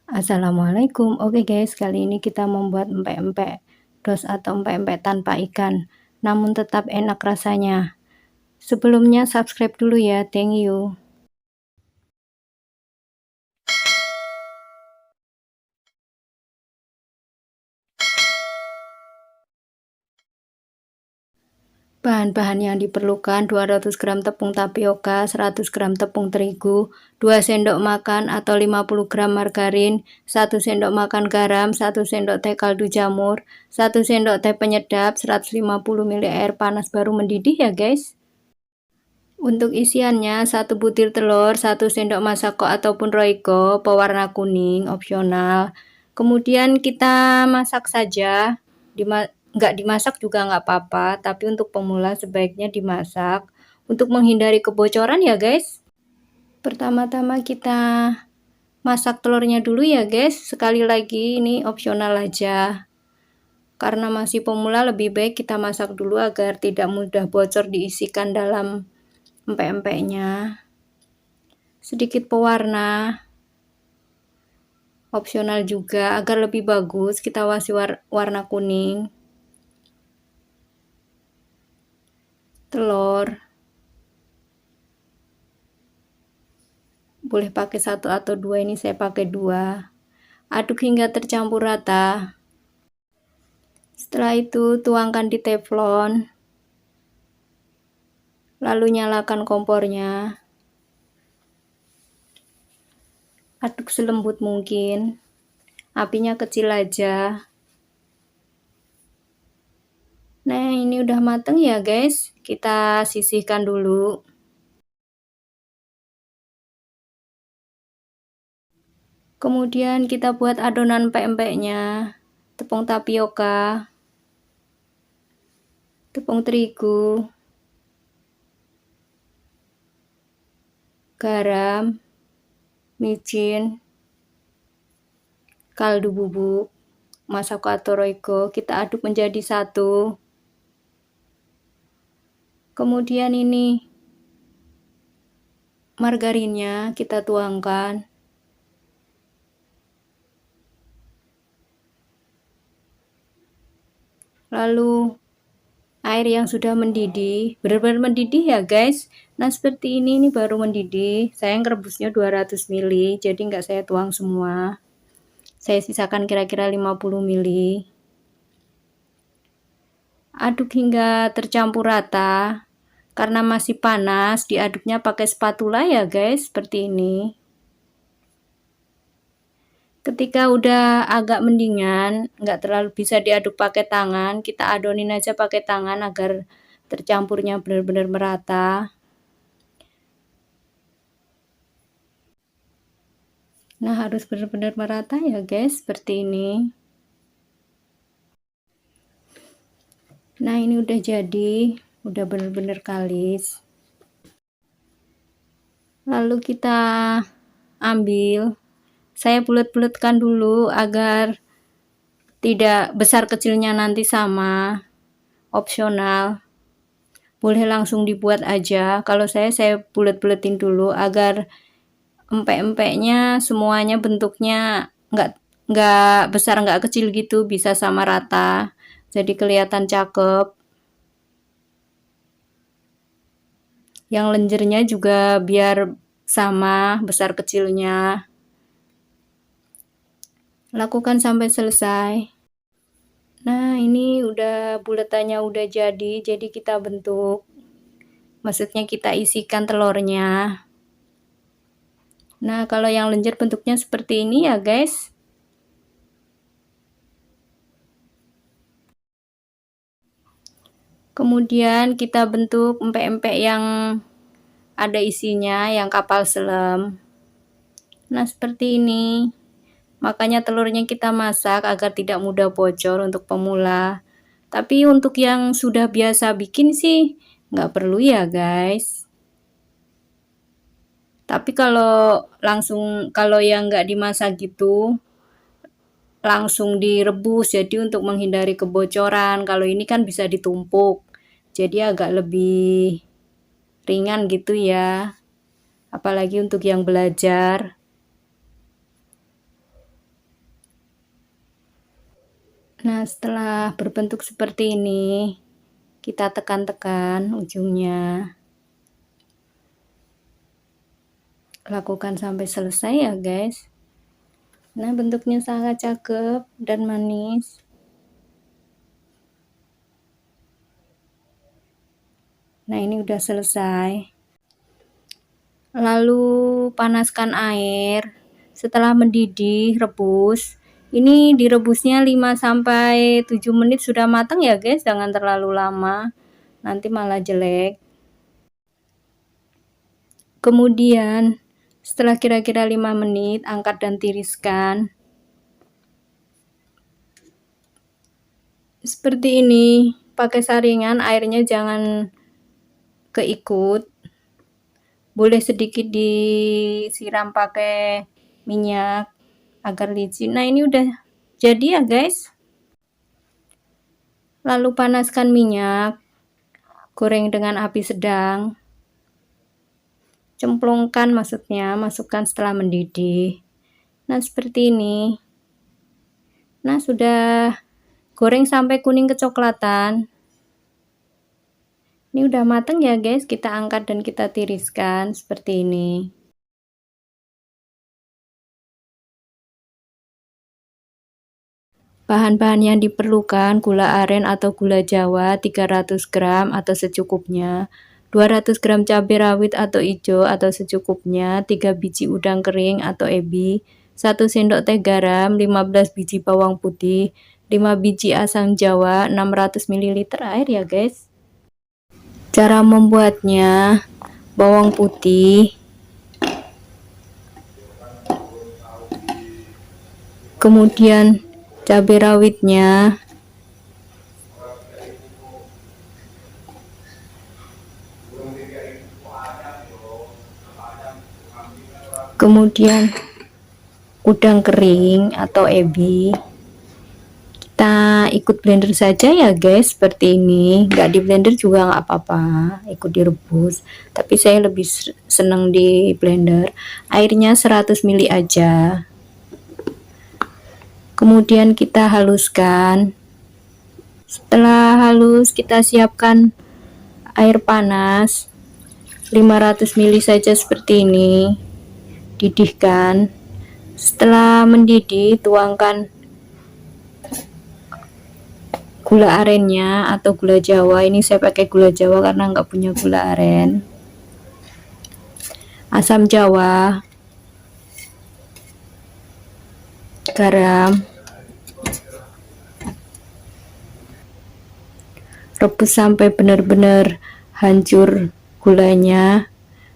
Assalamualaikum. Oke guys, kali ini kita membuat empek-empek dos atau empek-empek tanpa ikan, namun tetap enak rasanya. Sebelumnya subscribe dulu ya, thank you. Bahan-bahan yang diperlukan 200 gram tepung tapioka, 100 gram tepung terigu, 2 sendok makan atau 50 gram margarin, 1 sendok makan garam, 1 sendok teh kaldu jamur, 1 sendok teh penyedap, 150 ml air panas baru mendidih ya guys. Untuk isiannya 1 butir telur, 1 sendok masako ataupun roiko, pewarna kuning, opsional. Kemudian kita masak saja, nggak dimasak juga nggak apa-apa, tapi untuk pemula sebaiknya dimasak untuk menghindari kebocoran ya guys. Pertama-tama kita masak telurnya dulu ya guys. Sekali lagi ini opsional aja. Karena masih pemula lebih baik kita masak dulu agar tidak mudah bocor diisikan dalam empek-empeknya. Sedikit pewarna opsional juga agar lebih bagus, kita kasih warna kuning, telur boleh pakai 1 atau 2, ini saya pakai 2. Aduk hingga tercampur rata. Setelah itu tuangkan di teflon, lalu nyalakan kompornya. Aduk selembut mungkin, apinya kecil aja. Nah, ini udah mateng ya guys, kita sisihkan dulu. Kemudian kita buat adonan empek-empeknya. Tepung tapioka, tepung terigu, garam, micin, kaldu bubuk, masako atau roiko, kita aduk menjadi satu. Kemudian ini margarinnya kita tuangkan. Lalu air yang sudah mendidih, benar-benar mendidih ya guys. Nah seperti ini baru mendidih. Saya ngerebusnya 200 ml, jadi nggak saya tuang semua. Saya sisakan kira-kira 50 ml. Aduk hingga tercampur rata. Karena masih panas, diaduknya pakai spatula ya guys, seperti ini. Ketika udah agak mendingan, nggak terlalu bisa diaduk pakai tangan, kita adonin aja pakai tangan agar tercampurnya benar-benar merata. Nah, harus benar-benar merata ya guys, seperti ini. Nah, ini udah jadi, udah benar-benar kalis. Lalu kita ambil, saya bulet-buletkan dulu agar tidak besar kecilnya nanti sama, opsional. Boleh langsung dibuat aja. Kalau saya bulet-buletin dulu agar empek-empeknya semuanya bentuknya nggak besar nggak kecil gitu, bisa sama rata. Jadi kelihatan cakep. Yang lenjernya juga biar sama besar kecilnya. Lakukan sampai selesai. Nah, ini udah buletannya udah jadi kita bentuk. Maksudnya kita isikan telurnya. Nah, kalau yang lenjer bentuknya seperti ini ya, guys. Kemudian kita bentuk empek-empek yang ada isinya, yang kapal selam. Nah, seperti ini. Makanya telurnya kita masak agar tidak mudah bocor untuk pemula. Tapi untuk yang sudah biasa bikin sih nggak perlu ya guys. Tapi kalau yang nggak dimasak gitu langsung direbus, jadi untuk menghindari kebocoran. Kalau ini kan bisa ditumpuk, jadi agak lebih ringan gitu ya. Apalagi untuk yang belajar. Nah, setelah berbentuk seperti ini, kita tekan-tekan ujungnya. Lakukan sampai selesai ya guys. Nah, bentuknya sangat cakep dan manis. Nah, ini udah selesai. Lalu panaskan air. Setelah mendidih, rebus. Ini direbusnya 5-7 menit sudah matang ya guys, jangan terlalu lama. Nanti malah jelek. Kemudian setelah kira-kira 5 menit, angkat dan tiriskan. Seperti ini, pakai saringan, airnya jangan keikut. Boleh sedikit disiram pakai minyak agar licin. Nah, ini udah jadi ya guys. Lalu panaskan minyak, goreng dengan api sedang. Cemplungkan maksudnya, masukkan setelah mendidih. Nah, seperti ini. Nah, sudah goreng sampai kuning kecoklatan. Ini udah mateng ya guys, kita angkat dan kita tiriskan seperti ini. Bahan-bahan yang diperlukan: gula aren atau gula jawa 300 gram atau secukupnya, 200 gram cabai rawit atau hijau atau secukupnya, 3 biji udang kering atau ebi, 1 sendok teh garam, 15 biji bawang putih, 5 biji asam jawa, 600 ml air ya guys. Cara membuatnya: bawang putih, kemudian cabai rawitnya, kemudian udang kering atau ebi. Kita ikut blender saja ya guys, seperti ini. Nggak di blender juga nggak apa-apa, ikut direbus, tapi saya lebih seneng di blender. Airnya 100 ml aja. Kemudian kita haluskan. Setelah halus, kita siapkan air panas 500 ml saja seperti ini. Didihkan. Setelah mendidih, tuangkan gula arennya atau gula jawa. Ini saya pakai gula jawa karena nggak punya gula aren. Asam jawa, garam, rebus sampai benar-benar hancur gulanya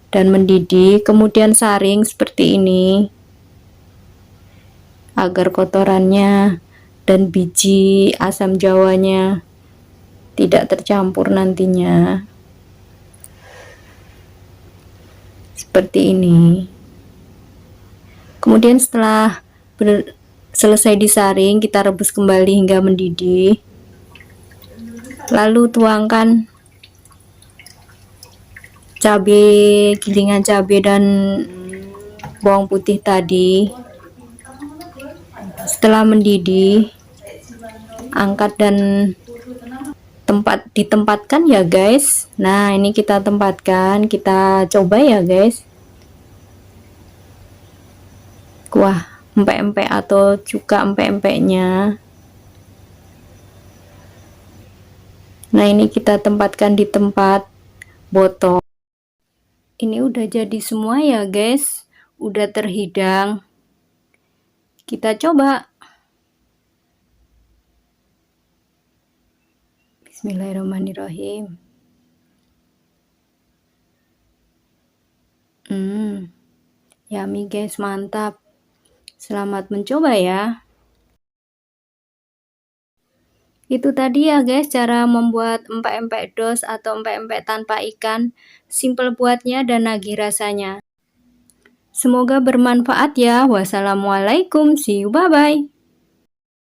dan mendidih. Kemudian saring seperti ini agar kotorannya dan biji asam jawanya tidak tercampur nantinya. Seperti ini. Kemudian setelah selesai disaring, kita rebus kembali hingga mendidih. Lalu tuangkan cabai, gilingan cabai dan bawang putih tadi. Setelah mendidih, angkat dan ditempatkan ya guys. Nah, ini kita tempatkan, kita coba ya guys. Wah, empek-empek atau cuka empek-empeknya. Nah, ini kita tempatkan di tempat botol. Ini udah jadi semua ya guys, udah terhidang. Kita coba. Bismillahirrahmanirrahim. Yummy guys, mantap. Selamat mencoba ya. Itu tadi ya guys, cara membuat empek-empek dos atau empek-empek tanpa ikan. Simple buatnya dan nagih rasanya. Semoga bermanfaat ya. Wassalamualaikum, see you, bye-bye.